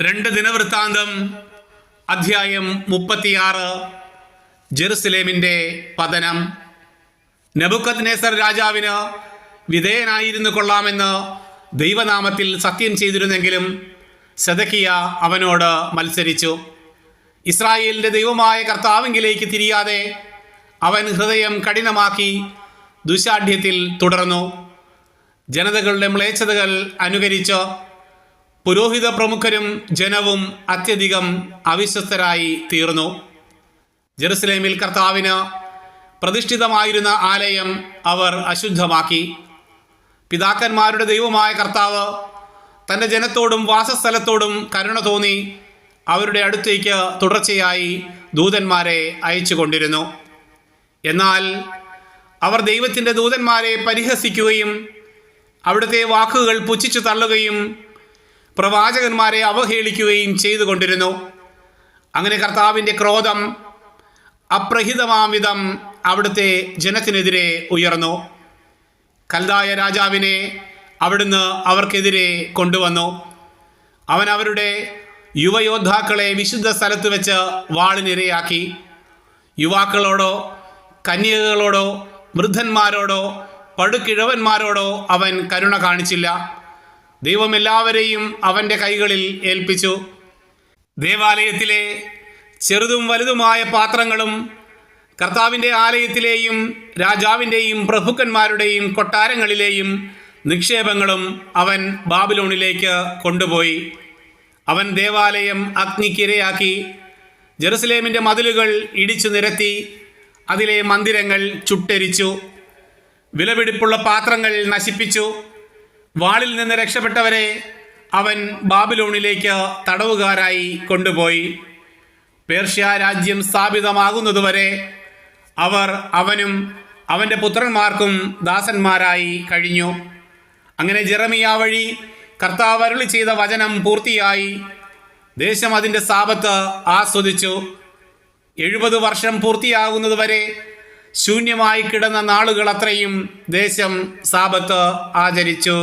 രണ്ട് ദിനവൃത്താന്തം അധ്യായം 36. ജെറുസലേമിൻ്റെ പതനം. നെബൂഖദ്നേസർ രാജാവിന് വിധേയനായിരുന്നു കൊള്ളാമെന്ന് ദൈവനാമത്തിൽ സത്യം ചെയ്തിരുന്നെങ്കിലും സെദക്കിയ അവനോട് മത്സരിച്ചു. ഇസ്രായേലിൻ്റെ ദൈവമായ കർത്താവിങ്കിലേക്ക് തിരിയാതെ അവൻ ഹൃദയം കഠിനമാക്കി ദുശാഠ്യത്തിൽ തുടർന്നു. ജനതകളുടെ മ്ലേച്ഛതകൾ അനുകരിച്ച് പുരോഹിത പ്രമുഖരും ജനവും അത്യധികം അവിശ്വസ്തരായി തീർന്നു. ജെറുസലേമിൽ കർത്താവിന് പ്രതിഷ്ഠിതമായിരുന്ന ആലയം അവർ അശുദ്ധമാക്കി. പിതാക്കന്മാരുടെ ദൈവമായ കർത്താവ് തൻ്റെ ജനത്തോടും വാസസ്ഥലത്തോടും കരുണ തോന്നി അവരുടെ അടുത്തേക്ക് തുടർച്ചയായി ദൂതന്മാരെ അയച്ചു കൊണ്ടിരുന്നു. എന്നാൽ അവർ ദൈവത്തിൻ്റെ ദൂതന്മാരെ പരിഹസിക്കുകയും അവിടുത്തെ വാക്കുകൾ പുച്ഛിച്ചു തള്ളുകയും പ്രവാചകന്മാരെ അവഹേളിക്കുകയും ചെയ്തുകൊണ്ടിരുന്നു. അങ്ങനെ കർത്താവിൻ്റെ ക്രോധം അപ്രഹിതമാം വിധം അവിടുത്തെ ജനത്തിനെതിരെ ഉയർന്നു. കൽദായ രാജാവിനെ അവിടുന്ന് അവർക്കെതിരെ കൊണ്ടുവന്നു. അവൻ അവരുടെ യുവയോദ്ധാക്കളെ വിശുദ്ധ സ്ഥലത്ത് വെച്ച് വാളിനിരയാക്കി. യുവാക്കളോടോ കന്യകകളോടോ വൃദ്ധന്മാരോടോ പടുകിഴവന്മാരോടോ അവൻ കരുണ കാണിച്ചില്ല. ദൈവം എല്ലാവരെയും അവൻ്റെ കൈകളിൽ ഏൽപ്പിച്ചു. ദേവാലയത്തിലെ ചെറുതും വലുതുമായ പാത്രങ്ങളും കർത്താവിൻ്റെ ആലയത്തിലെയും രാജാവിൻ്റെയും പ്രഭുക്കന്മാരുടെയും കൊട്ടാരങ്ങളിലെയും നിക്ഷേപങ്ങളും അവൻ ബാബിലോണിലേക്ക് കൊണ്ടുപോയി. അവൻ ദേവാലയം അഗ്നിക്കിരയാക്കി. ജെറുസലേമിൻ്റെ മതിലുകൾ ഇടിച്ചു നിരത്തി അതിലെ മന്ദിരങ്ങൾ ചുട്ടെരിച്ചു. വിലപിടിപ്പുള്ള പാത്രങ്ങൾ നശിപ്പിച്ചു. വാളിൽ നിന്ന് രക്ഷപ്പെട്ടവരെ അവൻ ബാബിലോണിലേക്ക് തടവുകാരായി കൊണ്ടുപോയി. പേർഷ്യ രാജ്യം സ്ഥാപിതമാകുന്നതുവരെ അവർ അവനും അവൻ്റെ പുത്രന്മാർക്കും ദാസന്മാരായി കഴിഞ്ഞു. അങ്ങനെ ജെറമിയ വഴി കർത്താവ് അരുളി ചെയ്ത വചനം പൂർത്തിയായി. ദേശം അതിൻ്റെ സാബത്ത് ആസ്വദിച്ചു. 70 വർഷം പൂർത്തിയാകുന്നതുവരെ ശൂന്യമായി കിടന്ന നാളുകൾ അത്രയും ദേശം സാബത്ത് ആചരിച്ചു.